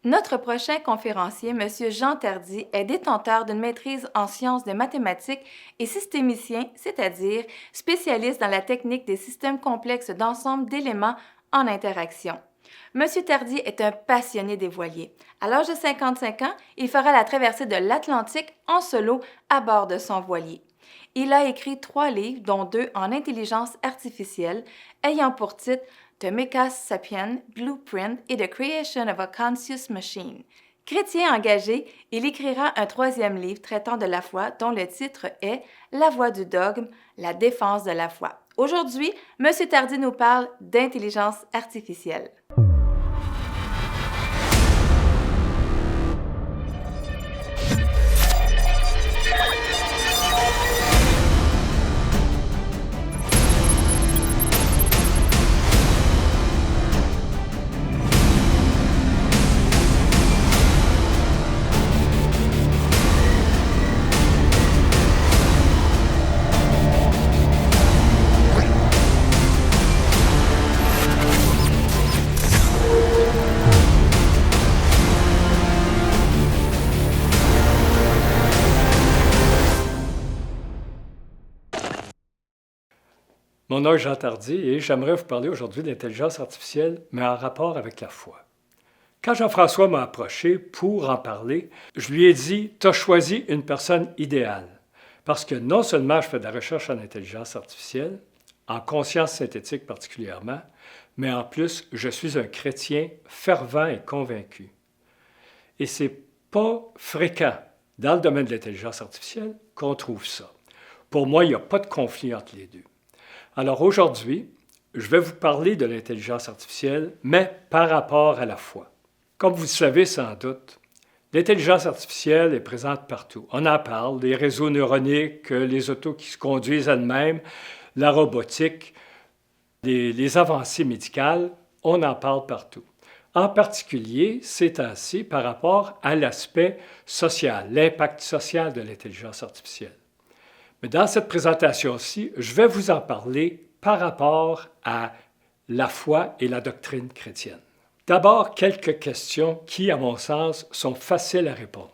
Notre prochain conférencier, M. Jean Tardy, est détenteur d'une maîtrise en sciences de mathématiques et systémicien, c'est-à-dire spécialiste dans la technique des systèmes complexes d'ensemble d'éléments en interaction. M. Tardy est un passionné des voiliers. À l'âge de 55 ans, il fera la traversée de l'Atlantique en solo à bord de son voilier. Il a écrit 3 livres, dont 2 en intelligence artificielle, ayant pour titre The Mecha Sapien Blueprint et The Creation of a Conscious Machine. Chrétien engagé, il écrira un 3e livre traitant de la foi dont le titre est La voie du dogme, la défense de la foi. Aujourd'hui, M. Tardy nous parle d'intelligence artificielle. Mon nom est Jean Tardy et j'aimerais vous parler aujourd'hui d'intelligence artificielle, mais en rapport avec la foi. Quand Jean-François m'a approché pour en parler, je lui ai dit « Tu as choisi une personne idéale ». Parce que non seulement je fais de la recherche en intelligence artificielle, en conscience synthétique particulièrement, mais en plus, je suis un chrétien fervent et convaincu. Et c'est pas fréquent dans le domaine de l'intelligence artificielle qu'on trouve ça. Pour moi, il n'y a pas de conflit entre les deux. Alors aujourd'hui, je vais vous parler de l'intelligence artificielle, mais par rapport à la foi. Comme vous le savez sans doute, l'intelligence artificielle est présente partout. On en parle, les réseaux neuroniques, les autos qui se conduisent elles-mêmes, la robotique, les avancées médicales, on en parle partout. En particulier, ces temps-ci, par rapport à l'aspect social, l'impact social de l'intelligence artificielle. Mais dans cette présentation-ci, je vais vous en parler par rapport à la foi et la doctrine chrétienne. D'abord, quelques questions qui, à mon sens, sont faciles à répondre.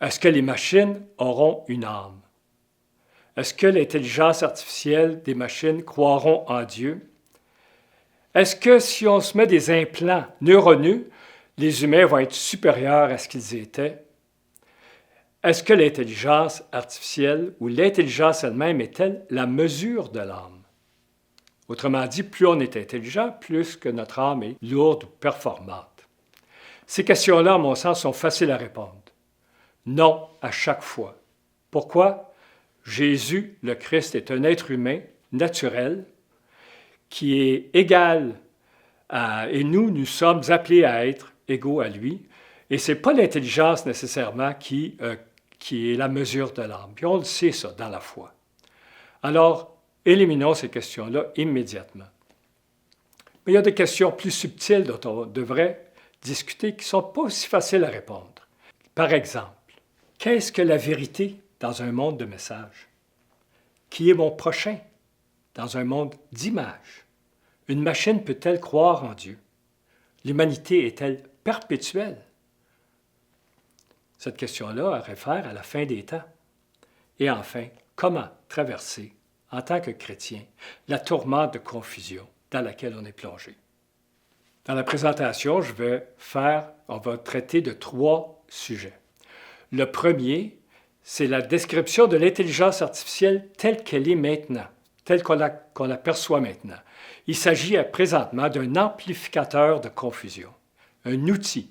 Est-ce que les machines auront une âme? Est-ce que l'intelligence artificielle des machines croiront en Dieu? Est-ce que si on se met des implants neuronaux, les humains vont être supérieurs à ce qu'ils étaient? Est-ce que l'intelligence artificielle ou l'intelligence elle-même est-elle la mesure de l'âme? Autrement dit, plus on est intelligent, plus que notre âme est lourde ou performante. Ces questions-là, à mon sens, sont faciles à répondre. Non à chaque fois. Pourquoi? Jésus, le Christ, est un être humain naturel qui est égal et nous sommes appelés à être égaux à lui. Et ce n'est pas l'intelligence nécessairement qui est la mesure de l'âme. Puis on le sait ça dans la foi. Alors, éliminons ces questions-là immédiatement. Mais il y a des questions plus subtiles dont on devrait discuter qui ne sont pas aussi faciles à répondre. Par exemple, qu'est-ce que la vérité dans un monde de messages? Qui est mon prochain dans un monde d'images? Une machine peut-elle croire en Dieu? L'humanité est-elle perpétuelle? Cette question-là réfère à la fin des temps. Et enfin, comment traverser, en tant que chrétien, la tourmente de confusion dans laquelle on est plongé? Dans la présentation, on va traiter de 3 sujets. Le premier, c'est la description de l'intelligence artificielle telle qu'elle est maintenant, telle qu'on l'aperçoit maintenant. Il s'agit présentement d'un amplificateur de confusion, un outil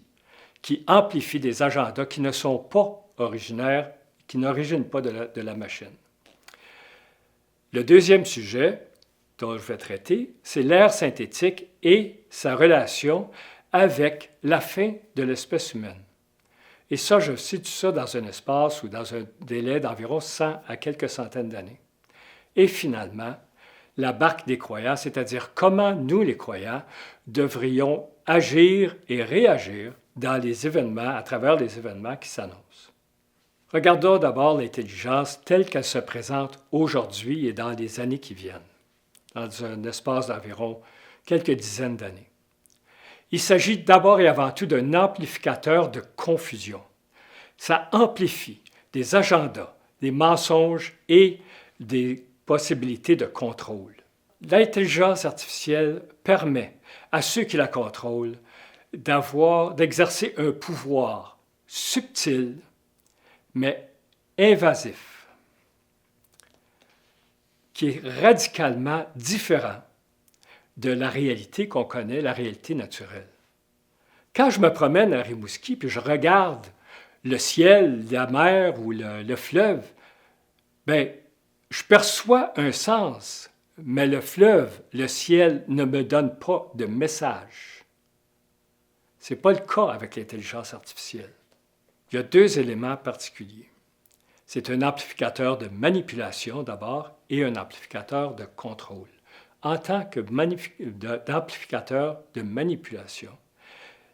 qui amplifie des agendas qui ne sont pas originaires, qui n'originent pas de la machine. Le deuxième sujet dont je vais traiter, c'est l'ère synthétique et sa relation avec la fin de l'espèce humaine. Et ça, je situe ça dans un espace ou dans un délai d'environ 100 à quelques centaines d'années. Et finalement, la barque des croyants, c'est-à-dire comment nous, les croyants, devrions agir et réagir dans les événements, à travers les événements qui s'annoncent. Regardons d'abord l'intelligence telle qu'elle se présente aujourd'hui et dans les années qui viennent, dans un espace d'environ quelques dizaines d'années. Il s'agit d'abord et avant tout d'un amplificateur de confusion. Ça amplifie des agendas, des mensonges et des possibilités de contrôle. L'intelligence artificielle permet à ceux qui la contrôlent d'exercer un pouvoir subtil, mais invasif, qui est radicalement différent de la réalité qu'on connaît, la réalité naturelle. Quand je me promène à Rimouski puis je regarde le ciel, la mer ou le fleuve, bien, je perçois un sens, mais le fleuve, le ciel ne me donne pas de message. Ce n'est pas le cas avec l'intelligence artificielle. Il y a deux éléments particuliers. C'est un amplificateur de manipulation d'abord et un amplificateur de contrôle. En tant d'amplificateur de manipulation,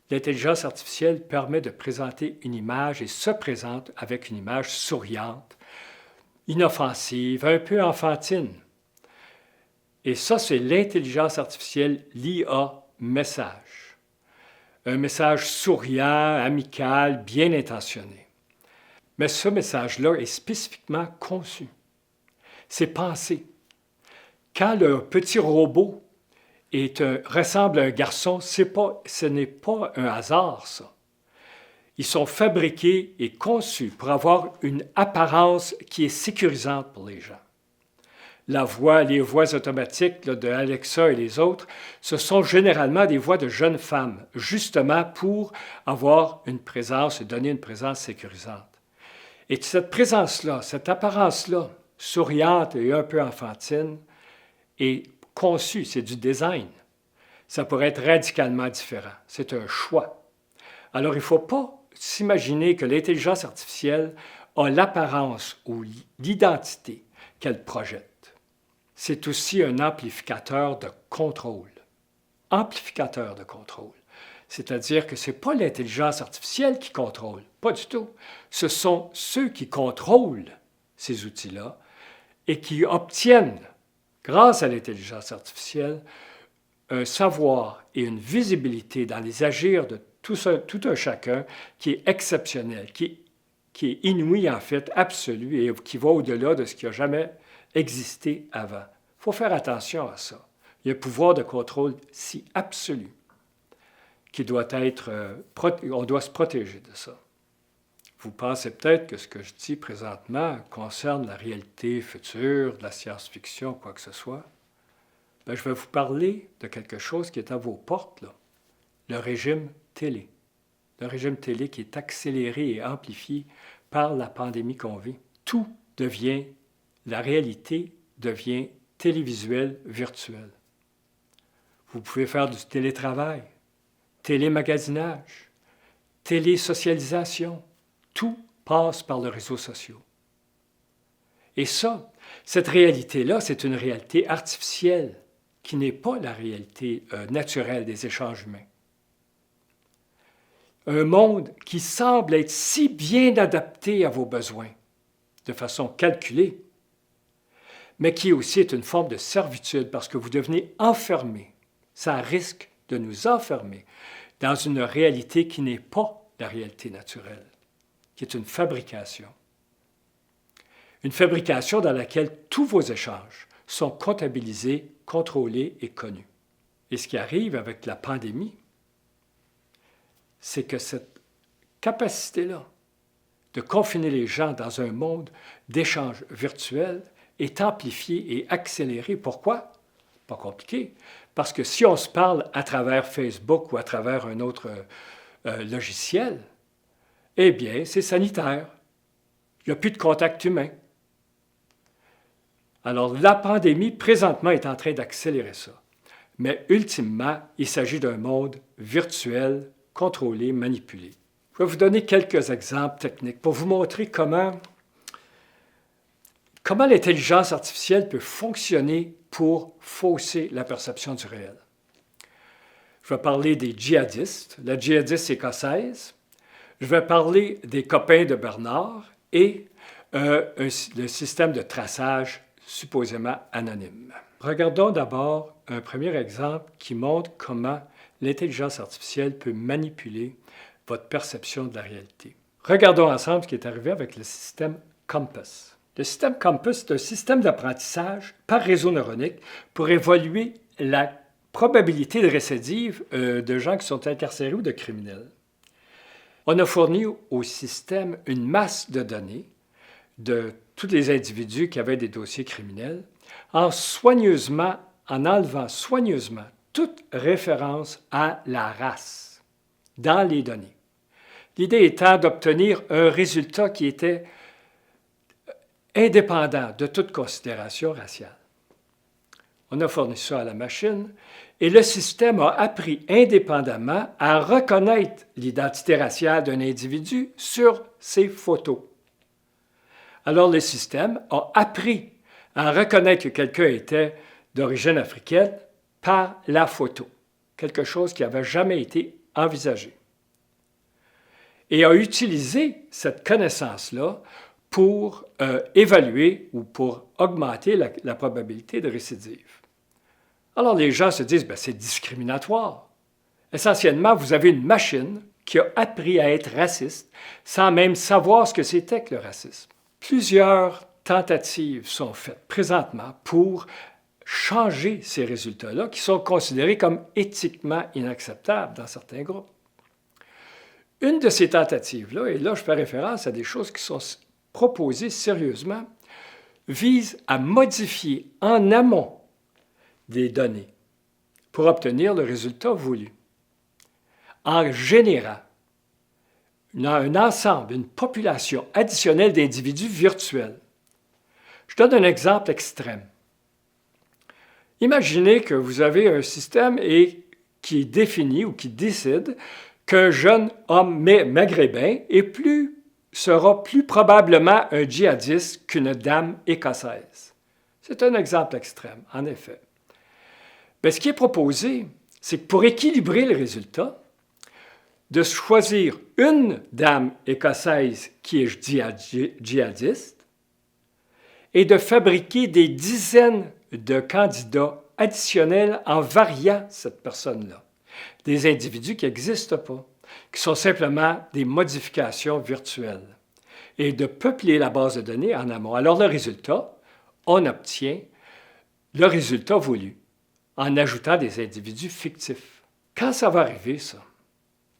l'intelligence artificielle permet de présenter une image et se présente avec une image souriante, inoffensive, un peu enfantine. Et ça, c'est l'intelligence artificielle, l'IA message. Un message souriant, amical, bien intentionné. Mais ce message-là est spécifiquement conçu. C'est pensé. Quand le petit robot ressemble à un garçon, ce n'est pas un hasard, ça. Ils sont fabriqués et conçus pour avoir une apparence qui est sécurisante pour les gens. Les voix automatiques de Alexa et les autres, ce sont généralement des voix de jeunes femmes, justement pour avoir une présence et donner une présence sécurisante. Et cette présence-là, cette apparence-là, souriante et un peu enfantine, est conçue, c'est du design. Ça pourrait être radicalement différent. C'est un choix. Alors, il ne faut pas s'imaginer que l'intelligence artificielle a l'apparence ou l'identité qu'elle projette. C'est aussi un amplificateur de contrôle. Amplificateur de contrôle. C'est-à-dire que ce n'est pas l'intelligence artificielle qui contrôle, pas du tout. Ce sont ceux qui contrôlent ces outils-là et qui obtiennent, grâce à l'intelligence artificielle, un savoir et une visibilité dans les agirs de tout un chacun qui est exceptionnel, qui est inouï en fait, absolu et qui va au-delà de ce qui a jamais existé avant. Il faut faire attention à ça. Il y a un pouvoir de contrôle si absolu qui doit être... on doit se protéger de ça. Vous pensez peut-être que ce que je dis présentement concerne la réalité future, de la science-fiction, quoi que ce soit. Bien, je vais vous parler de quelque chose qui est à vos portes, là. Le régime télé. Le régime télé qui est accéléré et amplifié par la pandémie qu'on vit. Tout devient, la réalité devient télévisuelle, virtuelle. Vous pouvez faire du télétravail, télémagasinage, télésocialisation. Tout passe par les réseaux sociaux. Et ça, cette réalité-là, c'est une réalité artificielle qui n'est pas la réalité naturelle des échanges humains. Un monde qui semble être si bien adapté à vos besoins, de façon calculée, mais qui aussi est une forme de servitude parce que vous devenez enfermé. Ça risque de nous enfermer dans une réalité qui n'est pas la réalité naturelle, qui est une fabrication. Une fabrication dans laquelle tous vos échanges sont comptabilisés, contrôlés et connus. Et ce qui arrive avec la pandémie, c'est que cette capacité-là de confiner les gens dans un monde d'échanges virtuels est amplifiée et accélérée. Pourquoi? Pas compliqué. Parce que si on se parle à travers Facebook ou à travers un autre logiciel, eh bien, c'est sanitaire. Il n'y a plus de contact humain. Alors, la pandémie, présentement, est en train d'accélérer ça. Mais ultimement, il s'agit d'un monde virtuel, contrôlé, manipulé. Je vais vous donner quelques exemples techniques pour vous montrer comment l'intelligence artificielle peut fonctionner pour fausser la perception du réel. Je vais parler des djihadistes, la djihadiste écossaise. Je vais parler des copains de Bernard et le système de traçage supposément anonyme. Regardons d'abord un premier exemple qui montre comment l'intelligence artificielle peut manipuler votre perception de la réalité. Regardons ensemble ce qui est arrivé avec le système Compass. Le système Compass est un système d'apprentissage par réseau neuronique pour évaluer la probabilité de récidive de gens qui sont incarcérés ou de criminels. On a fourni au système une masse de données de tous les individus qui avaient des dossiers criminels en enlevant soigneusement toute référence à la race dans les données. L'idée étant d'obtenir un résultat qui était indépendant de toute considération raciale. On a fourni ça à la machine et le système a appris indépendamment à reconnaître l'identité raciale d'un individu sur ses photos. Alors le système a appris à reconnaître que quelqu'un était d'origine africaine par la photo, quelque chose qui n'avait jamais été envisagé. Et a utilisé cette connaissance-là pour évaluer ou pour augmenter la probabilité de récidive. Alors les gens se disent, c'est discriminatoire. Essentiellement, vous avez une machine qui a appris à être raciste sans même savoir ce que c'était que le racisme. Plusieurs tentatives sont faites présentement pour changer ces résultats-là qui sont considérés comme éthiquement inacceptables dans certains groupes. Une de ces tentatives-là, et là je fais référence à des choses qui sont proposées sérieusement, vise à modifier en amont des données pour obtenir le résultat voulu, en générant un ensemble, une population additionnelle d'individus virtuels. Je donne un exemple extrême. Imaginez que vous avez un système qui définit ou qui décide qu'un jeune homme maghrébin sera plus probablement un djihadiste qu'une dame écossaise. C'est un exemple extrême, en effet. Ce qui est proposé, c'est que pour équilibrer le résultat, de choisir une dame écossaise qui est djihadiste et de fabriquer des dizaines de candidats additionnels en variant cette personne-là. Des individus qui n'existent pas, qui sont simplement des modifications virtuelles, et de peupler la base de données en amont. Alors le résultat, on obtient le résultat voulu en ajoutant des individus fictifs. Quand ça va arriver, ça?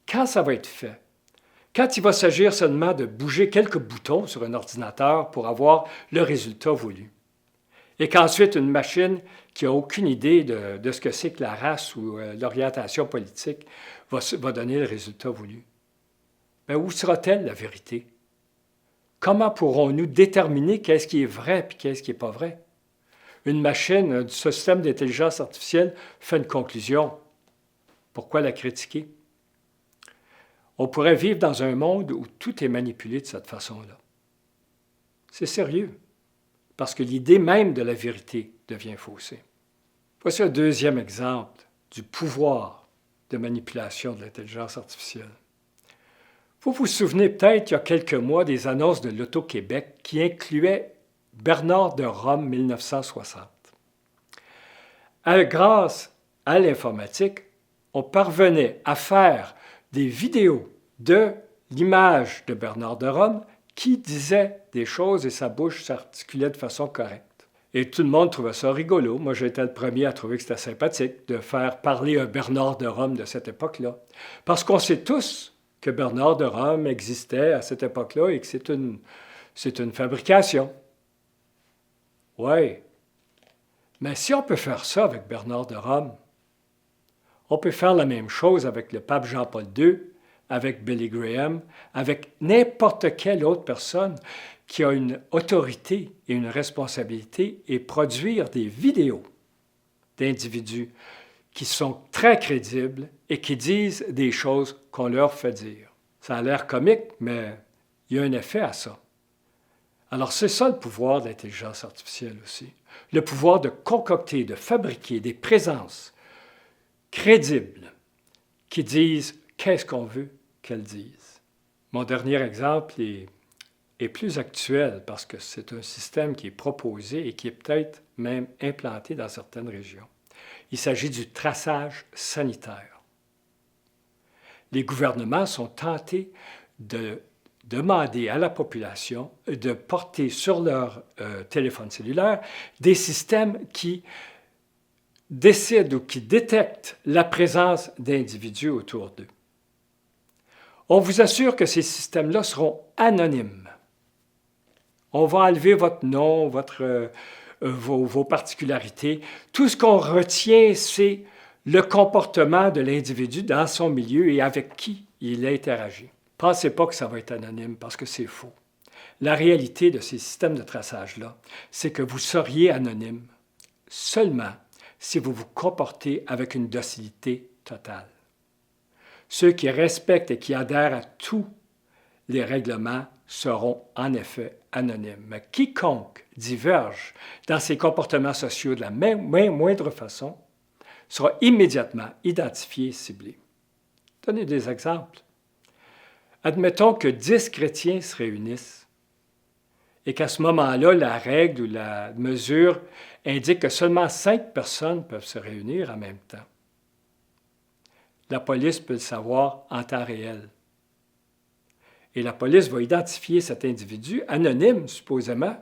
Quand ça va être fait? Quand il va s'agir seulement de bouger quelques boutons sur un ordinateur pour avoir le résultat voulu? Et qu'ensuite, une machine qui n'a aucune idée de ce que c'est que la race ou l'orientation politique va donner le résultat voulu. Où sera-t-elle la vérité? Comment pourrons-nous déterminer qu'est-ce qui est vrai et qu'est-ce qui n'est pas vrai? Une machine, ce système d'intelligence artificielle fait une conclusion. Pourquoi la critiquer? On pourrait vivre dans un monde où tout est manipulé de cette façon-là. C'est sérieux, parce que l'idée même de la vérité devient faussée. Voici un deuxième exemple du pouvoir de manipulation de l'intelligence artificielle. Vous vous souvenez peut-être, il y a quelques mois, des annonces de l'Auto-Québec qui incluaient Bernard de Rome, 1960. Grâce à l'informatique, on parvenait à faire des vidéos de l'image de Bernard de Rome qui disait des choses et sa bouche s'articulait de façon correcte. Et tout le monde trouvait ça rigolo. Moi, j'étais le premier à trouver que c'était sympathique de faire parler un Bernard de Rome de cette époque-là. Parce qu'on sait tous que Bernard de Rome existait à cette époque-là et que c'est une fabrication. Oui. Mais si on peut faire ça avec Bernard de Rome, on peut faire la même chose avec le pape Jean-Paul II, avec Billy Graham, avec n'importe quelle autre personne qui a une autorité et une responsabilité et produire des vidéos d'individus qui sont très crédibles et qui disent des choses qu'on leur fait dire. Ça a l'air comique, mais il y a un effet à ça. Alors c'est ça le pouvoir de l'intelligence artificielle aussi. Le pouvoir de concocter, de fabriquer des présences crédibles qui disent qu'est-ce qu'on veut qu'elles disent. Mon dernier exemple est plus actuel parce que c'est un système qui est proposé et qui est peut-être même implanté dans certaines régions. Il s'agit du traçage sanitaire. les gouvernements sont tentés de demander à la population de porter sur leur téléphone cellulaire des systèmes qui décident ou qui détectent la présence d'individus autour d'eux. On vous assure que ces systèmes-là seront anonymes. On va enlever votre nom, vos particularités. Tout ce qu'on retient, c'est le comportement de l'individu dans son milieu et avec qui il interagit. Pensez pas que ça va être anonyme parce que c'est faux. La réalité de ces systèmes de traçage-là, c'est que vous seriez anonyme seulement si vous vous comportez avec une docilité totale. Ceux qui respectent et qui adhèrent à tous les règlements seront en effet anonymes. Mais quiconque diverge dans ses comportements sociaux de la moindre façon sera immédiatement identifié et ciblé. Donnez des exemples. Admettons que 10 chrétiens se réunissent et qu'à ce moment-là, la règle ou la mesure indique que seulement 5 personnes peuvent se réunir en même temps. La police peut le savoir en temps réel. Et la police va identifier cet individu, anonyme supposément,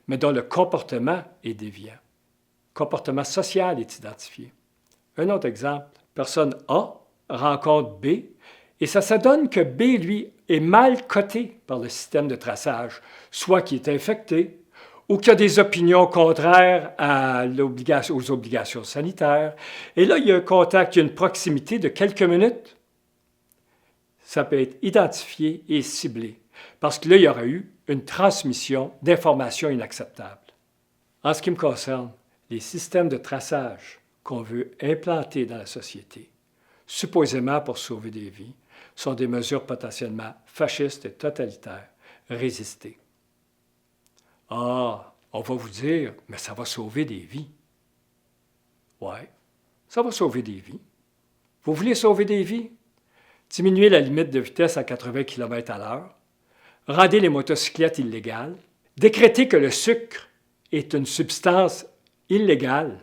mais dont le comportement est déviant. Le comportement social est identifié. Un autre exemple, personne A rencontre B, et ça donne que B, lui, est mal coté par le système de traçage, soit qu'il est infecté, ou qu'il a des opinions contraires aux obligations sanitaires. Et là, il y a un contact, il y a une proximité de quelques minutes. Ça peut être identifié et ciblé, parce que là, il y aura eu une transmission d'informations inacceptables. En ce qui me concerne, les systèmes de traçage qu'on veut implanter dans la société, supposément pour sauver des vies, sont des mesures potentiellement fascistes et totalitaires. Résister. Ah, on va vous dire, mais ça va sauver des vies. Oui, ça va sauver des vies. Vous voulez sauver des vies? Diminuez la limite de vitesse à 80 km/h, rendez les motocyclettes illégales, décrétez que le sucre est une substance illégale.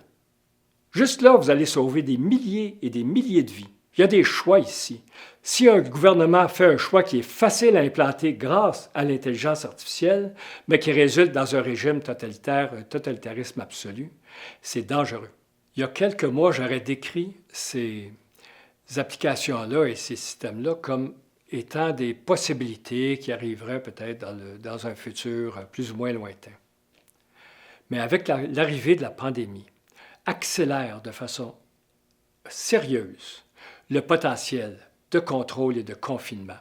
Juste là, vous allez sauver des milliers et des milliers de vies. Il y a des choix ici. Si un gouvernement fait un choix qui est facile à implanter grâce à l'intelligence artificielle, mais qui résulte dans un régime totalitaire, un totalitarisme absolu, c'est dangereux. Il y a quelques mois, j'aurais décrit ces applications-là et ces systèmes-là comme étant des possibilités qui arriveraient peut-être dans un futur plus ou moins lointain. Mais avec l'arrivée de la pandémie, accélère de façon sérieuse le potentiel de contrôle et de confinement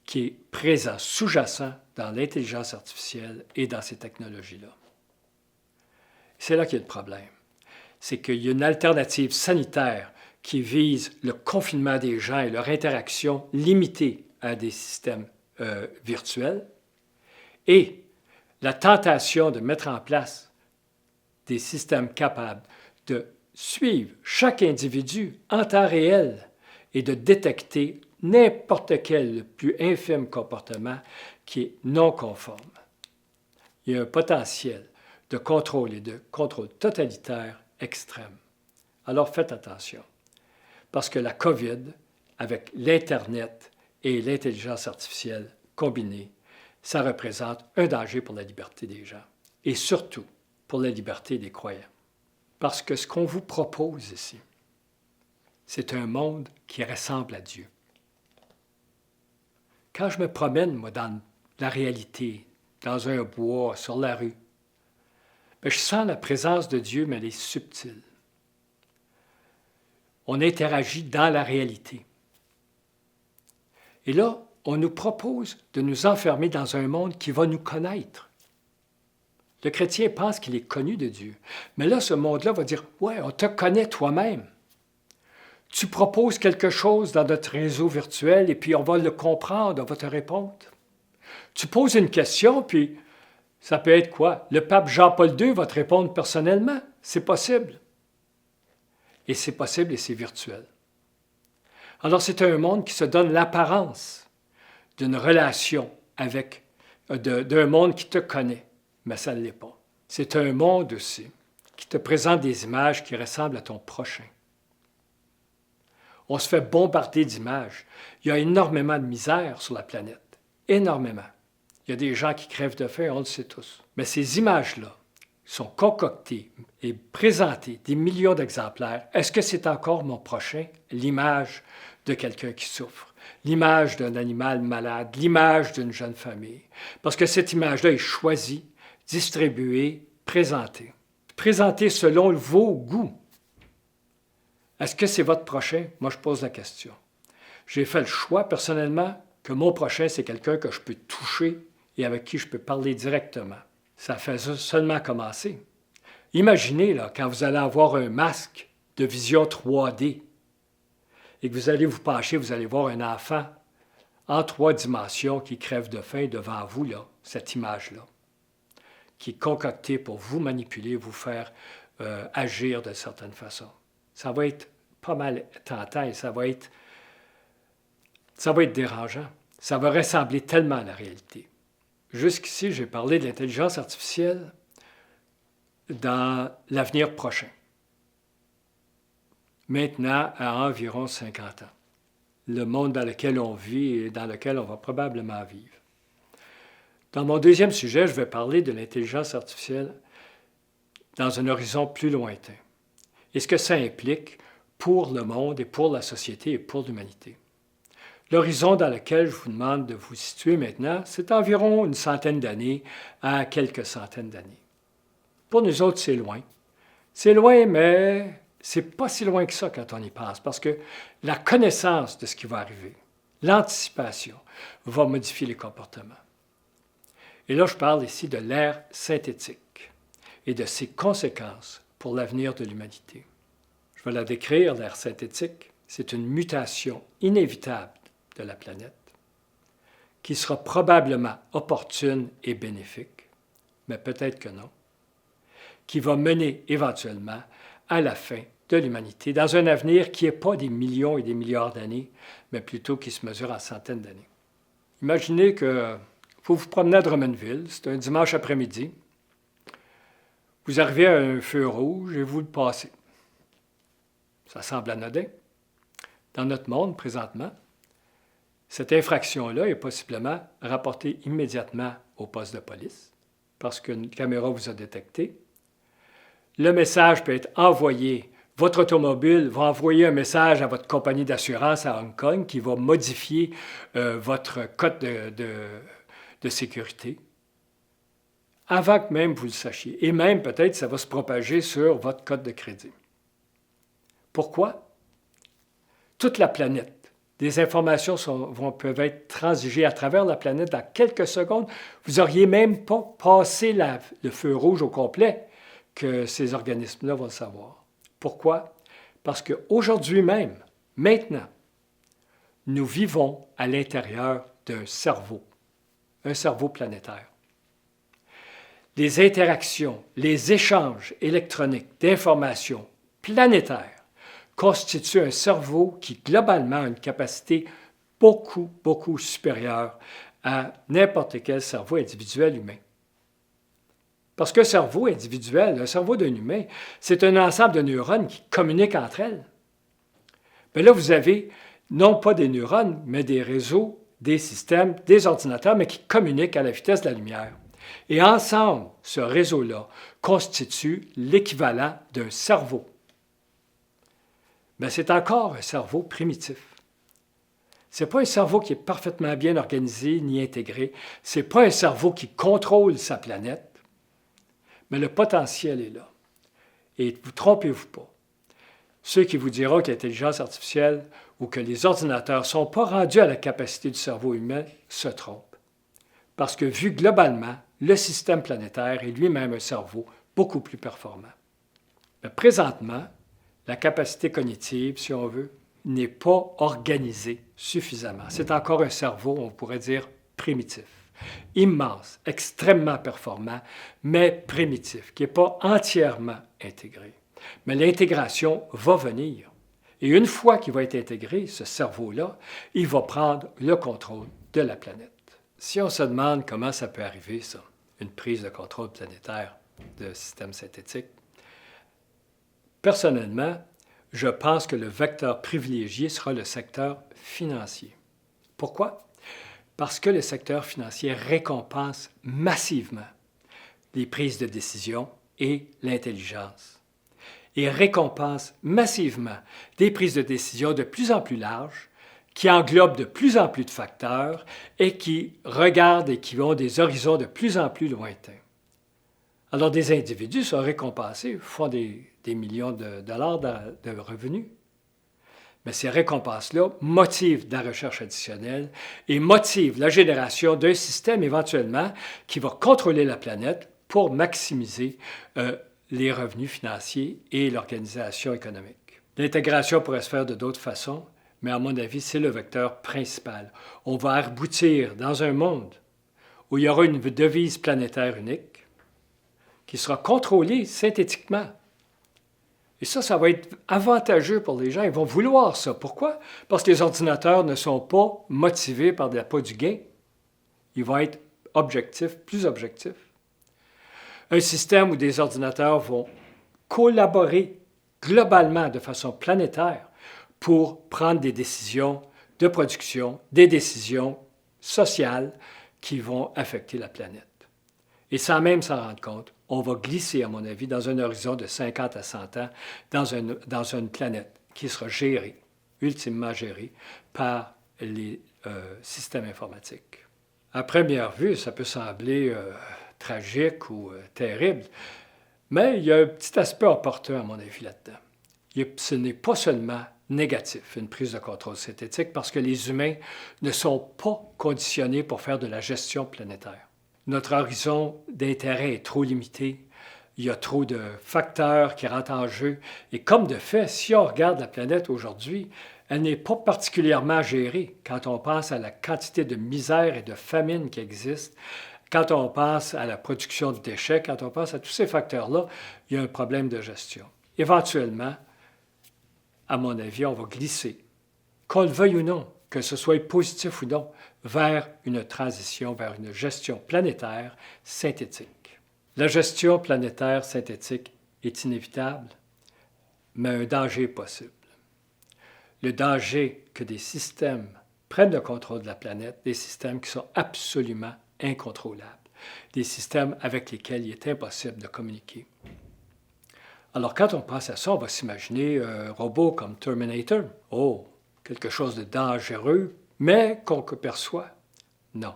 qui est présent, sous-jacent dans l'intelligence artificielle et dans ces technologies-là. C'est là qu'il y a le problème. C'est qu'il y a une alternative sanitaire qui vise le confinement des gens et leur interaction limitée à des systèmes virtuels et la tentation de mettre en place des systèmes capables de suivre chaque individu en temps réel et de détecter n'importe quel plus infime comportement qui est non conforme. Il y a un potentiel de contrôle et de contrôle totalitaire extrême. Alors faites attention, parce que la COVID, avec l'Internet et l'intelligence artificielle combinée, ça représente un danger pour la liberté des gens et surtout pour la liberté des croyants. Parce que ce qu'on vous propose ici, c'est un monde qui ressemble à Dieu. Quand je me promène, moi, dans la réalité, dans un bois, sur la rue, bien, je sens la présence de Dieu, mais elle est subtile. On interagit dans la réalité. Et là, on nous propose de nous enfermer dans un monde qui va nous connaître. Le chrétien pense qu'il est connu de Dieu. Mais là, ce monde-là va dire, « Ouais, on te connaît toi-même. Tu proposes quelque chose dans notre réseau virtuel et puis on va le comprendre, on va te répondre. Tu poses une question, puis ça peut être quoi? Le pape Jean-Paul II va te répondre personnellement. C'est possible. Et c'est possible et c'est virtuel. Alors, c'est un monde qui se donne l'apparence d'une relation avec, d'un monde qui te connaît, mais ça ne l'est pas. C'est un monde aussi qui te présente des images qui ressemblent à ton prochain. On se fait bombarder d'images. Il y a énormément de misère sur la planète. Énormément. Il y a des gens qui crèvent de faim, on le sait tous. Mais ces images-là sont concoctées et présentées des millions d'exemplaires. Est-ce que c'est encore mon prochain? L'image de quelqu'un qui souffre, l'image d'un animal malade, l'image d'une jeune famille. Parce que cette image-là est choisie, distribuée, présentée. Présentée selon vos goûts. Est-ce que c'est votre prochain? Moi, je pose la question. J'ai fait le choix, personnellement, que mon prochain, c'est quelqu'un que je peux toucher et avec qui je peux parler directement. Ça fait seulement commencer. Imaginez, là, quand vous allez avoir un masque de vision 3D et que vous allez vous pencher, vous allez voir un enfant en 3 dimensions qui crève de faim devant vous, là, cette image-là, qui est concoctée pour vous manipuler, vous faire agir de certaines façons. Ça va être pas mal tentant et ça va être dérangeant. Ça va ressembler tellement à la réalité. Jusqu'ici, j'ai parlé de l'intelligence artificielle dans l'avenir prochain. Maintenant, à environ 50 ans. Le monde dans lequel on vit et dans lequel on va probablement vivre. Dans mon deuxième sujet, je vais parler de l'intelligence artificielle dans un horizon plus lointain. Et ce que ça implique pour le monde et pour la société et pour l'humanité. L'horizon dans lequel je vous demande de vous situer maintenant, c'est environ une centaine d'années à quelques centaines d'années. Pour nous autres, c'est loin. C'est loin, mais c'est pas si loin que ça quand on y pense, parce que la connaissance de ce qui va arriver, l'anticipation, va modifier les comportements. Et là, je parle ici de l'ère synthétique et de ses conséquences pour l'avenir de l'humanité. Je vais la décrire, l'ère synthétique. C'est une mutation inévitable de la planète qui sera probablement opportune et bénéfique, mais peut-être que non, qui va mener éventuellement à la fin de l'humanité dans un avenir qui n'est pas des millions et des milliards d'années, mais plutôt qui se mesure en centaines d'années. Imaginez que vous vous promenez à Drummondville, c'est un dimanche après-midi, vous arrivez à un feu rouge et vous le passez. Ça semble anodin. Dans notre monde, présentement, cette infraction-là est possiblement rapportée immédiatement au poste de police parce qu'une caméra vous a détecté. Le message peut être envoyé. Votre automobile va envoyer un message à votre compagnie d'assurance à Hong Kong qui va modifier votre code de sécurité avant que même vous le sachiez. Et même, peut-être, ça va se propager sur votre code de crédit. Pourquoi? Toute la planète. Des informations peuvent être transigées à travers la planète dans quelques secondes. Vous n'auriez même pas passé le feu rouge au complet que ces organismes-là vont le savoir. Pourquoi? Parce qu'aujourd'hui même, maintenant, nous vivons à l'intérieur d'un cerveau planétaire. Les interactions, les échanges électroniques d'informations planétaires constitue un cerveau qui, globalement, a une capacité beaucoup, beaucoup supérieure à n'importe quel cerveau individuel humain. Parce qu'un cerveau individuel, un cerveau d'un humain, c'est un ensemble de neurones qui communiquent entre elles. Mais là, vous avez non pas des neurones, mais des réseaux, des systèmes, des ordinateurs, mais qui communiquent à la vitesse de la lumière. Et ensemble, ce réseau-là constitue l'équivalent d'un cerveau. Mais c'est encore un cerveau primitif. Ce n'est pas un cerveau qui est parfaitement bien organisé ni intégré. Ce n'est pas un cerveau qui contrôle sa planète. Mais le potentiel est là. Et vous trompez-vous pas. Ceux qui vous diront que l'intelligence artificielle ou que les ordinateurs ne sont pas rendus à la capacité du cerveau humain se trompent. Parce que vu globalement, le système planétaire est lui-même un cerveau beaucoup plus performant. Mais présentement, la capacité cognitive, si on veut, n'est pas organisée suffisamment. C'est encore un cerveau, on pourrait dire, primitif. Immense, extrêmement performant, mais primitif, qui n'est pas entièrement intégré. Mais l'intégration va venir. Et une fois qu'il va être intégré, ce cerveau-là, il va prendre le contrôle de la planète. Si on se demande comment ça peut arriver, ça, une prise de contrôle planétaire de système synthétique, personnellement, je pense que le vecteur privilégié sera le secteur financier. Pourquoi? Parce que le secteur financier récompense massivement les prises de décision et l'intelligence. Et récompense massivement des prises de décision de plus en plus larges, qui englobent de plus en plus de facteurs et qui regardent et qui ont des horizons de plus en plus lointains. Alors, des individus sont récompensés, font des millions de dollars de revenus. Mais ces récompenses-là motivent de la recherche additionnelle et motivent la génération d'un système éventuellement qui va contrôler la planète pour maximiser les revenus financiers et l'organisation économique. L'intégration pourrait se faire de d'autres façons, mais à mon avis, c'est le vecteur principal. On va aboutir dans un monde où il y aura une devise planétaire unique qui sera contrôlée synthétiquement. Et ça va être avantageux pour les gens. Ils vont vouloir ça. Pourquoi? Parce que les ordinateurs ne sont pas motivés par l'appât du gain. Ils vont être objectifs, plus objectifs. Un système où des ordinateurs vont collaborer globalement de façon planétaire pour prendre des décisions de production, des décisions sociales qui vont affecter la planète. Et sans même s'en rendre compte, on va glisser, à mon avis, dans un horizon de 50 à 100 ans, dans une planète qui sera gérée, ultimement gérée, par les systèmes informatiques. À première vue, ça peut sembler tragique ou terrible, mais il y a un petit aspect opportun, à mon avis, là-dedans. Ce n'est pas seulement négatif, une prise de contrôle synthétique, parce que les humains ne sont pas conditionnés pour faire de la gestion planétaire. Notre horizon d'intérêt est trop limité. Il y a trop de facteurs qui rentrent en jeu. Et comme de fait, si on regarde la planète aujourd'hui, elle n'est pas particulièrement gérée quand on pense à la quantité de misère et de famine qui existent, quand on pense à la production de déchets, quand on pense à tous ces facteurs-là, il y a un problème de gestion. Éventuellement, à mon avis, on va glisser, qu'on le veuille ou non, que ce soit positif ou non, vers une transition, vers une gestion planétaire synthétique. La gestion planétaire synthétique est inévitable, mais un danger est possible. Le danger que des systèmes prennent le contrôle de la planète, des systèmes qui sont absolument incontrôlables, des systèmes avec lesquels il est impossible de communiquer. Alors, quand on pense à ça, on va s'imaginer un robot comme Terminator. Oh, quelque chose de dangereux, mais qu'on perçoit. Non.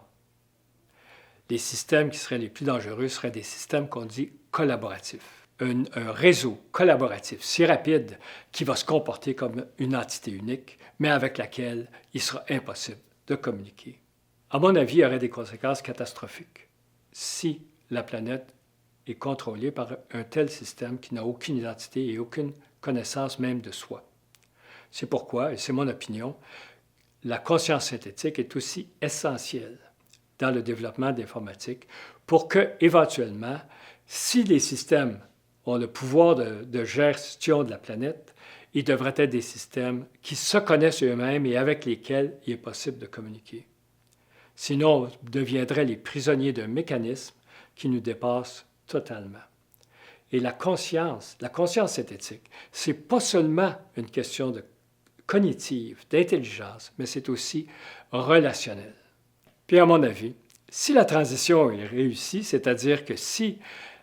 Les systèmes qui seraient les plus dangereux seraient des systèmes qu'on dit collaboratifs. Un réseau collaboratif si rapide qui va se comporter comme une entité unique, mais avec laquelle il sera impossible de communiquer. À mon avis, il y aurait des conséquences catastrophiques si la planète est contrôlée par un tel système qui n'a aucune identité et aucune connaissance même de soi. C'est pourquoi, et c'est mon opinion, la conscience synthétique est aussi essentielle dans le développement de l'informatique pour que, éventuellement, si les systèmes ont le pouvoir de gestion de la planète, ils devraient être des systèmes qui se connaissent eux-mêmes et avec lesquels il est possible de communiquer. Sinon, on deviendrait les prisonniers d'un mécanisme qui nous dépasse totalement. Et la conscience synthétique, ce n'est pas seulement une question de cognitive, d'intelligence, mais c'est aussi relationnel. Puis à mon avis, si la transition est réussie, c'est-à-dire que si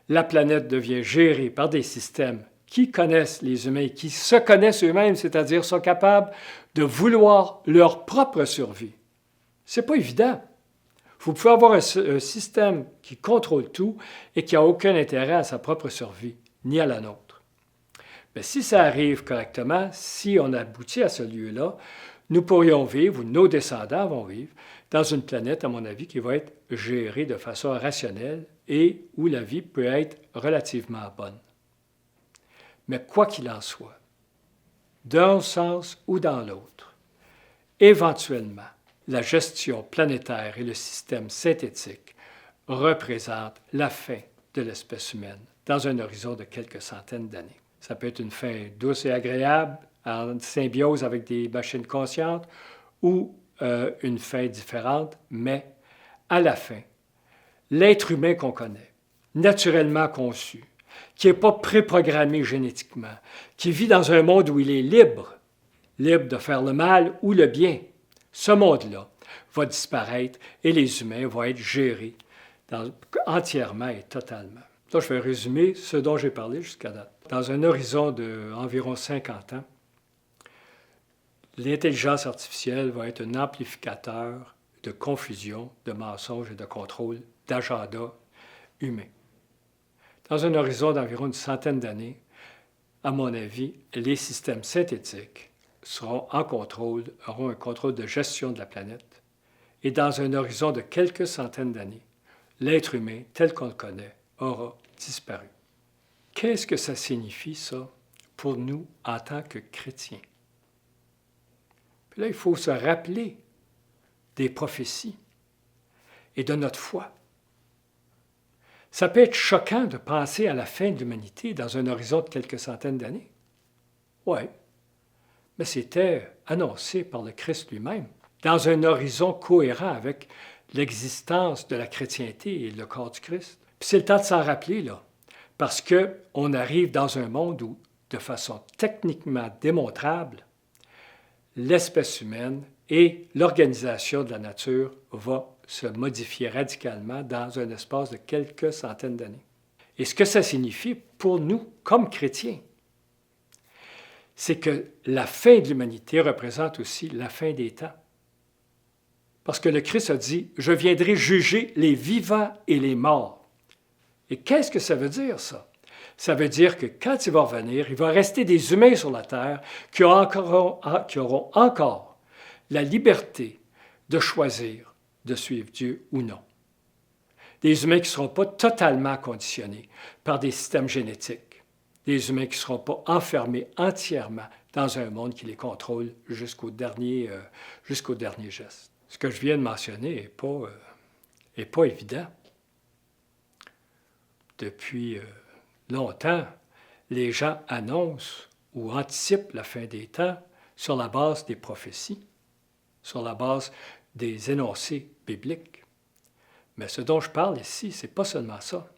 la planète devient gérée par des systèmes qui connaissent les humains, qui se connaissent eux-mêmes, c'est-à-dire sont capables de vouloir leur propre survie, c'est pas évident. Vous pouvez avoir un système qui contrôle tout et qui n'a aucun intérêt à sa propre survie, ni à la nôtre. Mais si ça arrive correctement, si on aboutit à ce lieu-là, nous pourrions vivre, ou nos descendants vont vivre, dans une planète, à mon avis, qui va être gérée de façon rationnelle et où la vie peut être relativement bonne. Mais quoi qu'il en soit, d'un sens ou dans l'autre, éventuellement, la gestion planétaire et le système synthétique représentent la fin de l'espèce humaine dans un horizon de quelques centaines d'années. Ça peut être une fin douce et agréable, en symbiose avec des machines conscientes, ou une fin différente, mais à la fin, l'être humain qu'on connaît, naturellement conçu, qui n'est pas préprogrammé génétiquement, qui vit dans un monde où il est libre, libre de faire le mal ou le bien. Ce monde-là va disparaître et les humains vont être gérés entièrement et totalement. Donc, je vais résumer ce dont j'ai parlé jusqu'à date. Dans un horizon d'environ 50 ans, l'intelligence artificielle va être un amplificateur de confusion, de mensonges et de contrôle d'agenda humain. Dans un horizon d'environ une centaine d'années, à mon avis, les systèmes synthétiques auront un contrôle de gestion de la planète. Et dans un horizon de quelques centaines d'années, l'être humain, tel qu'on le connaît, aura disparu. Qu'est-ce que ça signifie, ça, pour nous en tant que chrétiens? Puis là, il faut se rappeler des prophéties et de notre foi. Ça peut être choquant de penser à la fin de l'humanité dans un horizon de quelques centaines d'années. Oui, mais c'était annoncé par le Christ lui-même, dans un horizon cohérent avec l'existence de la chrétienté et le corps du Christ. Puis c'est le temps de s'en rappeler, là, parce qu'on arrive dans un monde où, de façon techniquement démontrable, l'espèce humaine et l'organisation de la nature va se modifier radicalement dans un espace de quelques centaines d'années. Et ce que ça signifie pour nous, comme chrétiens, c'est que la fin de l'humanité représente aussi la fin des temps. Parce que le Christ a dit « Je viendrai juger les vivants et les morts ». Et qu'est-ce que ça veut dire, ça? Ça veut dire que quand il va revenir, il va rester des humains sur la terre qui auront encore la liberté de choisir de suivre Dieu ou non. Des humains qui ne seront pas totalement conditionnés par des systèmes génétiques. Des humains qui ne seront pas enfermés entièrement dans un monde qui les contrôle jusqu'au dernier geste. Ce que je viens de mentionner n'est pas évident. Depuis longtemps, les gens annoncent ou anticipent la fin des temps sur la base des prophéties, sur la base des énoncés bibliques. Mais ce dont je parle ici, ce n'est pas seulement ça.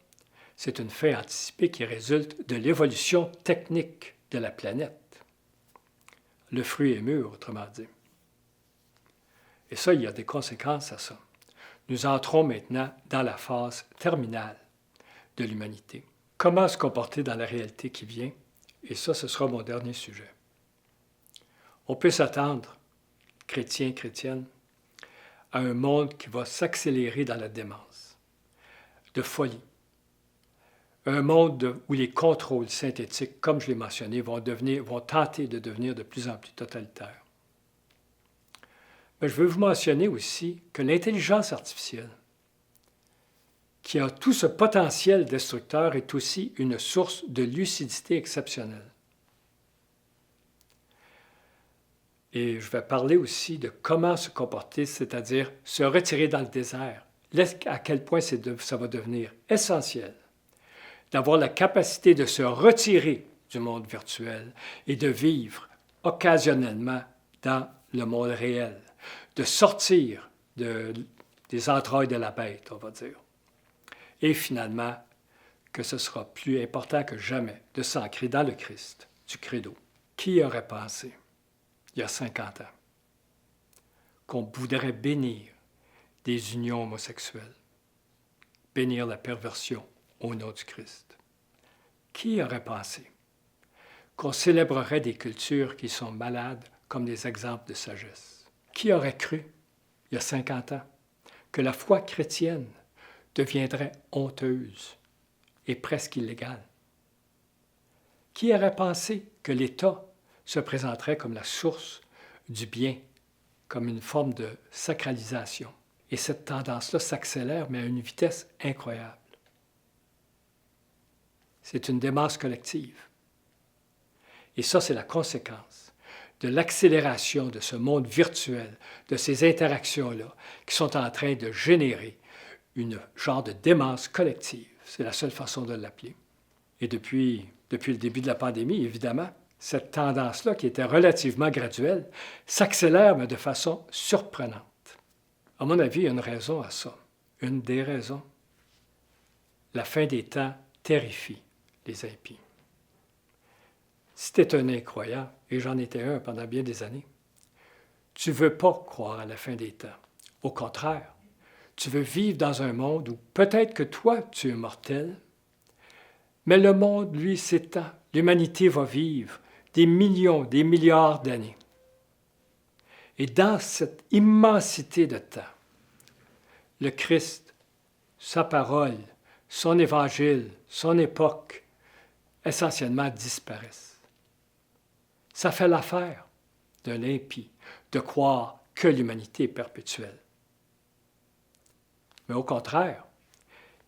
C'est une fin anticipée qui résulte de l'évolution technique de la planète. Le fruit est mûr, autrement dit. Et ça, il y a des conséquences à ça. Nous entrons maintenant dans la phase terminale de l'humanité. Comment se comporter dans la réalité qui vient? Et ça, ce sera mon dernier sujet. On peut s'attendre, chrétiens, chrétiennes, à un monde qui va s'accélérer dans la démence, de folie. Un monde où les contrôles synthétiques, comme je l'ai mentionné, vont tenter de devenir de plus en plus totalitaires. Mais je veux vous mentionner aussi que l'intelligence artificielle, qui a tout ce potentiel destructeur, est aussi une source de lucidité exceptionnelle. Et je vais parler aussi de comment se comporter, c'est-à-dire se retirer dans le désert. À quel point ça va devenir essentiel d'avoir la capacité de se retirer du monde virtuel et de vivre occasionnellement dans le monde réel, de sortir des entrailles de la bête, on va dire. Et finalement, que ce sera plus important que jamais de s'ancrer dans le Christ, du credo. Qui aurait pensé, il y a 50 ans, qu'on voudrait bénir des unions homosexuelles, bénir la perversion au nom du Christ? Qui aurait pensé qu'on célébrerait des cultures qui sont malades comme des exemples de sagesse? Qui aurait cru, il y a 50 ans, que la foi chrétienne deviendrait honteuse et presque illégale? Qui aurait pensé que l'État se présenterait comme la source du bien, comme une forme de sacralisation? Et cette tendance-là s'accélère, mais à une vitesse incroyable. C'est une démence collective. Et ça, c'est la conséquence de l'accélération de ce monde virtuel, de ces interactions-là, qui sont en train de générer une genre de démence collective. C'est la seule façon de l'appeler. Et depuis le début de la pandémie, évidemment, cette tendance-là, qui était relativement graduelle, s'accélère, mais de façon surprenante. À mon avis, il y a une raison à ça. Une des raisons. La fin des temps terrifie les impies. Si tu es un incroyant, et j'en étais un pendant bien des années, tu ne veux pas croire à la fin des temps. Au contraire, tu veux vivre dans un monde où peut-être que toi, tu es mortel, mais le monde, lui, s'étend. L'humanité va vivre des millions, des milliards d'années. Et dans cette immensité de temps, le Christ, sa parole, son évangile, son époque, essentiellement disparaissent. Ça fait l'affaire d'un impie de croire que l'humanité est perpétuelle. Mais au contraire,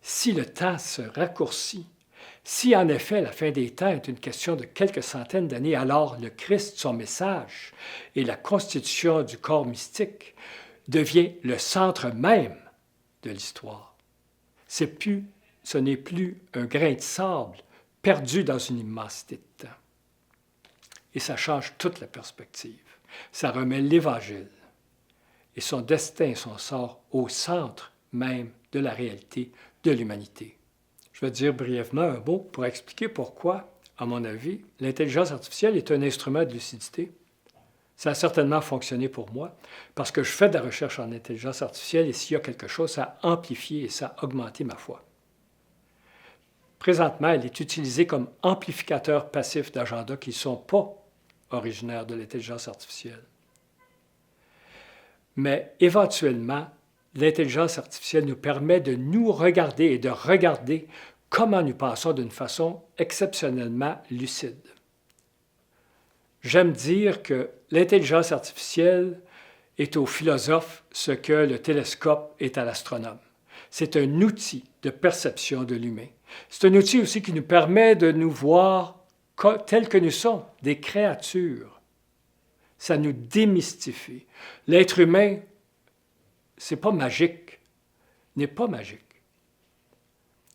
si le temps se raccourcit, si en effet la fin des temps est une question de quelques centaines d'années, alors le Christ, son message et la constitution du corps mystique devient le centre même de l'histoire. Ce n'est plus un grain de sable perdu dans une immensité de temps. Et ça change toute la perspective. Ça remet l'Évangile et son destin, son sort au centre même de la réalité de l'humanité. Je vais dire brièvement un mot pour expliquer pourquoi, à mon avis, l'intelligence artificielle est un instrument de lucidité. Ça a certainement fonctionné pour moi, parce que je fais de la recherche en intelligence artificielle et s'il y a quelque chose, ça a amplifié et ça a augmenté ma foi. Présentement, elle est utilisée comme amplificateur passif d'agendas qui ne sont pas originaires de l'intelligence artificielle. Mais éventuellement, l'intelligence artificielle nous permet de nous regarder et de regarder comment nous pensons d'une façon exceptionnellement lucide. J'aime dire que l'intelligence artificielle est au philosophe ce que le télescope est à l'astronome. C'est un outil de perception de l'humain. C'est un outil aussi qui nous permet de nous voir tels que nous sommes, des créatures. Ça nous démystifie. L'être humain, c'est pas magique, n'est pas magique.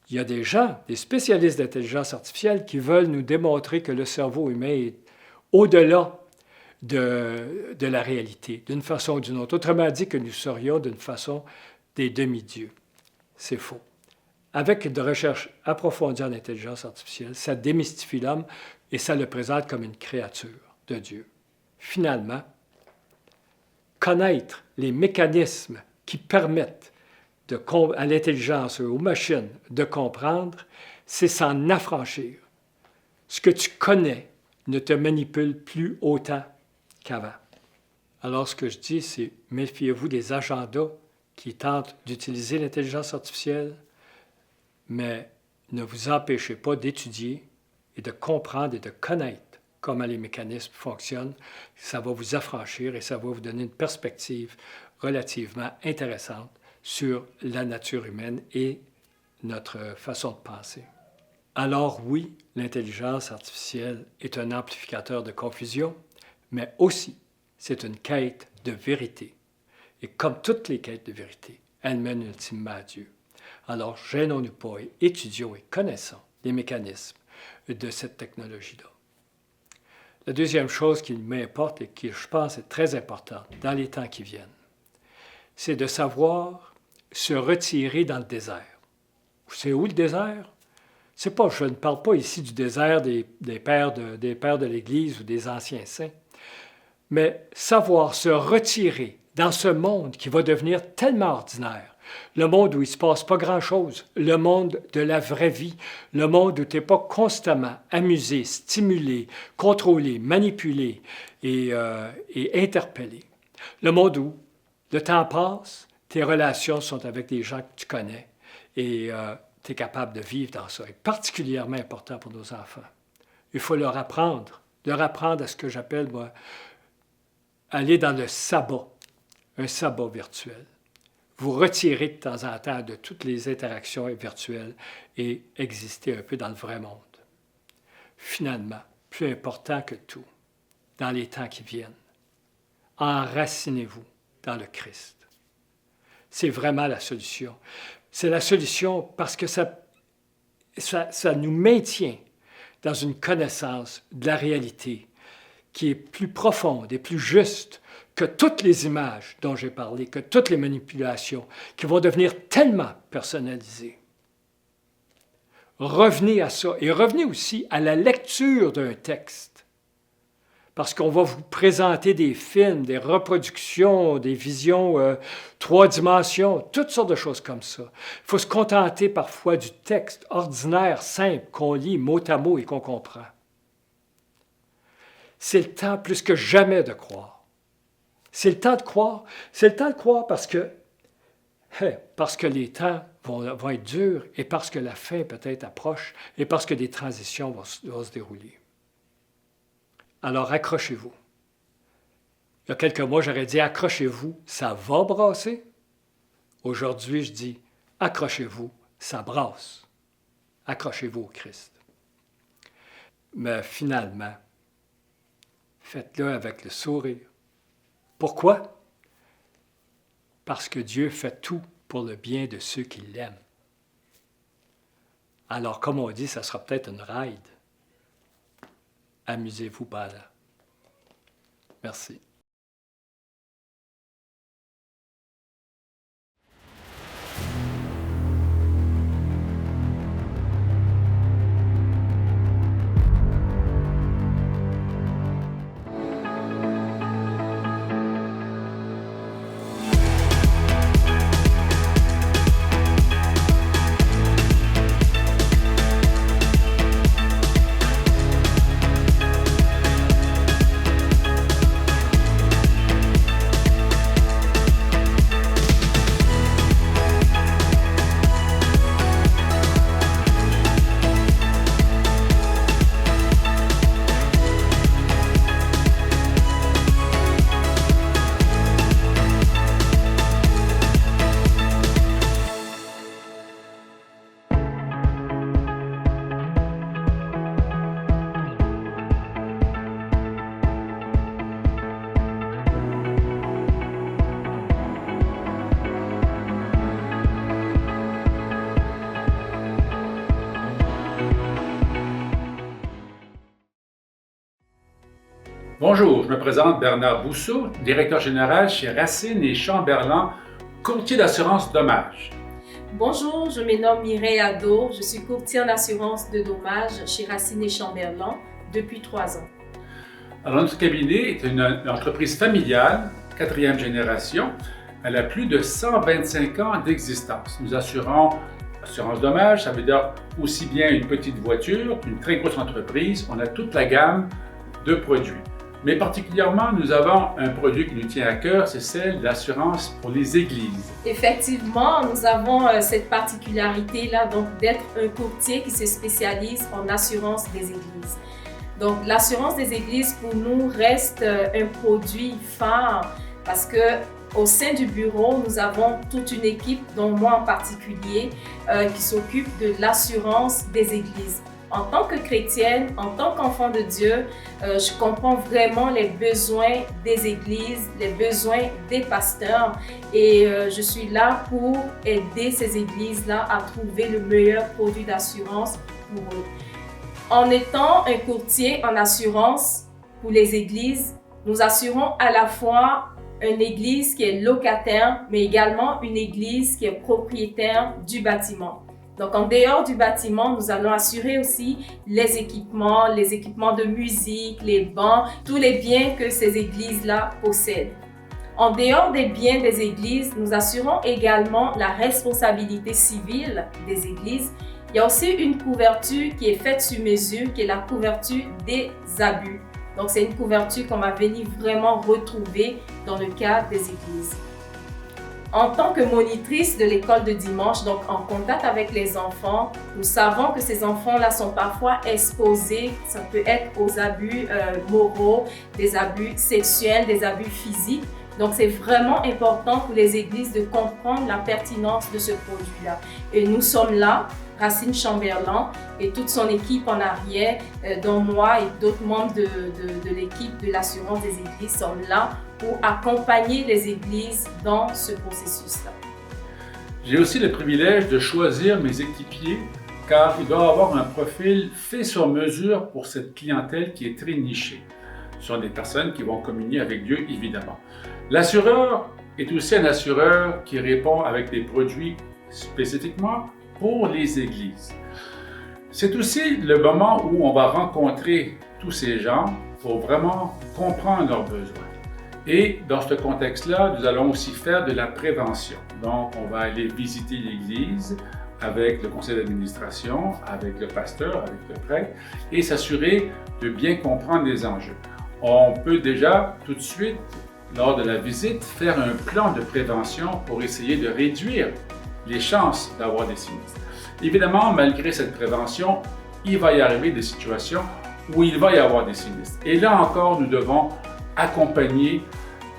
Il y a des gens, des spécialistes d'intelligence artificielle qui veulent nous démontrer que le cerveau humain est au-delà de la réalité, d'une façon ou d'une autre. Autrement dit, que nous serions d'une façon des demi-dieux. C'est faux. Avec de recherches approfondies en intelligence artificielle, ça démystifie l'homme et ça le présente comme une créature de Dieu. Finalement, connaître les mécanismes qui permettent à l'intelligence, aux machines de comprendre, c'est s'en affranchir. Ce que tu connais ne te manipule plus autant qu'avant. Alors, ce que je dis, c'est méfiez-vous des agendas qui tentent d'utiliser l'intelligence artificielle, mais ne vous empêchez pas d'étudier et de comprendre et de connaître comment les mécanismes fonctionnent. Ça va vous affranchir et ça va vous donner une perspective relativement intéressante sur la nature humaine et notre façon de penser. Alors oui, l'intelligence artificielle est un amplificateur de confusion, mais aussi c'est une quête de vérité. Et comme toutes les quêtes de vérité, elle mène ultimement à Dieu. Alors gênons-nous pas et étudions et connaissons les mécanismes de cette technologie-là. La deuxième chose qui m'importe et qui, je pense, est très importante dans les temps qui viennent, c'est de savoir se retirer dans le désert. C'est où le désert? C'est pas, je ne parle pas ici du désert des pères de l'Église ou des anciens saints, mais savoir se retirer dans ce monde qui va devenir tellement ordinaire, le monde où il ne se passe pas grand-chose, le monde de la vraie vie, le monde où tu n'es pas constamment amusé, stimulé, contrôlé, manipulé et interpellé. Le monde où le temps passe, tes relations sont avec des gens que tu connais et tu es capable de vivre dans ça. C'est particulièrement important pour nos enfants. Il faut leur apprendre à ce que j'appelle, moi, aller dans le sabbat, un sabbat virtuel. Vous retirez de temps en temps de toutes les interactions virtuelles et exister un peu dans le vrai monde. Finalement, plus important que tout, dans les temps qui viennent, enracinez-vous dans le Christ. C'est vraiment la solution. C'est la solution parce que ça nous maintient dans une connaissance de la réalité qui est plus profonde et plus juste que toutes les images dont j'ai parlé, que toutes les manipulations qui vont devenir tellement personnalisées. Revenez à ça et revenez aussi à la lecture d'un texte. Parce qu'on va vous présenter des films, des reproductions, des visions 3 dimensions, toutes sortes de choses comme ça. Il faut se contenter parfois du texte ordinaire, simple, qu'on lit mot à mot et qu'on comprend. C'est le temps plus que jamais de croire. C'est le temps de croire. C'est le temps de croire parce que les temps vont être durs et parce que la fin peut-être approche et parce que des transitions vont se dérouler. Alors accrochez-vous. Il y a quelques mois, j'aurais dit accrochez-vous, ça va brasser. Aujourd'hui, je dis accrochez-vous, ça brasse. Accrochez-vous au Christ. Mais finalement, faites-le avec le sourire. Pourquoi? Parce que Dieu fait tout pour le bien de ceux qui l'aiment. Alors, comme on dit, ça sera peut-être une ride. Amusez-vous pas là. Merci. Bonjour, je me présente Bernard Bousseau, directeur général chez Racine et Chamberlain, courtier d'assurance dommages. Bonjour, je me nomme Mireille Ado, je suis courtier en assurance de dommages chez Racine et Chamberlain depuis 3 ans. Alors, notre cabinet est une entreprise familiale, 4e génération. Elle a plus de 125 ans d'existence. Nous assurons assurance dommages, ça veut dire aussi bien une petite voiture qu'une très grosse entreprise. On a toute la gamme de produits. Mais particulièrement, nous avons un produit qui nous tient à cœur, c'est celle de l'assurance pour les églises. Effectivement, nous avons cette particularité-là, donc d'être un courtier qui se spécialise en assurance des églises. Donc, l'assurance des églises, pour nous, reste un produit phare parce que au sein du bureau, nous avons toute une équipe, dont moi en particulier, qui s'occupe de l'assurance des églises. En tant que chrétienne, en tant qu'enfant de Dieu, je comprends vraiment les besoins des églises, les besoins des pasteurs et je suis là pour aider ces églises-là à trouver le meilleur produit d'assurance pour eux. En étant un courtier en assurance pour les églises, nous assurons à la fois une église qui est locataire, mais également une église qui est propriétaire du bâtiment. Donc, en dehors du bâtiment, nous allons assurer aussi les équipements de musique, les bancs, tous les biens que ces églises-là possèdent. En dehors des biens des églises, nous assurons également la responsabilité civile des églises. Il y a aussi une couverture qui est faite sur mesure, qui est la couverture des abus. Donc, c'est une couverture qu'on va venir vraiment retrouver dans le cas des églises. En tant que monitrice de l'école de dimanche, donc en contact avec les enfants, nous savons que ces enfants-là sont parfois exposés, ça peut être aux abus moraux, des abus sexuels, des abus physiques. Donc, c'est vraiment important pour les églises de comprendre la pertinence de ce produit-là. Et nous sommes là, Racine Chamberlain et toute son équipe en arrière, dont moi et d'autres membres de l'équipe de l'assurance des églises sommes là pour accompagner les églises dans ce processus-là. J'ai aussi le privilège de choisir mes équipiers car ils doivent avoir un profil fait sur mesure pour cette clientèle qui est très nichée. Ce sont des personnes qui vont communier avec Dieu, évidemment. L'assureur est aussi un assureur qui répond avec des produits spécifiquement pour les églises. C'est aussi le moment où on va rencontrer tous ces gens pour vraiment comprendre leurs besoins. Et dans ce contexte-là, nous allons aussi faire de la prévention. Donc, on va aller visiter l'église avec le conseil d'administration, avec le pasteur, avec le prêtre, et s'assurer de bien comprendre les enjeux. On peut déjà tout de suite, lors de la visite, faire un plan de prévention pour essayer de réduire les chances d'avoir des sinistres. Évidemment, malgré cette prévention, il va y arriver des situations où il va y avoir des sinistres. Et là encore, nous devons accompagner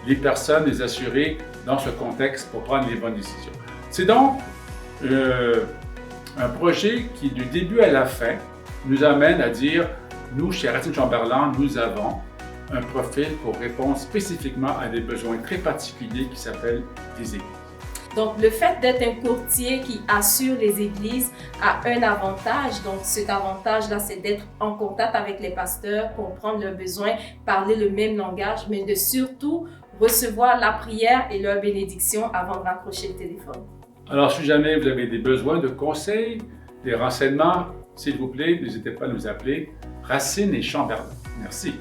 les personnes, les assurés dans ce contexte pour prendre les bonnes décisions. C'est donc un projet qui, du début à la fin, nous amène à dire, nous, chez Racine Chamberlain, nous avons un profil pour répondre spécifiquement à des besoins très particuliers qui s'appellent des églises. Donc, le fait d'être un courtier qui assure les églises a un avantage. Donc, cet avantage-là, c'est d'être en contact avec les pasteurs, comprendre leurs besoins, parler le même langage, mais de surtout recevoir la prière et leur bénédiction avant de raccrocher le téléphone. Alors, si jamais vous avez des besoins de conseils, des renseignements, s'il vous plaît, n'hésitez pas à nous appeler Racine et Chamberlain. Merci.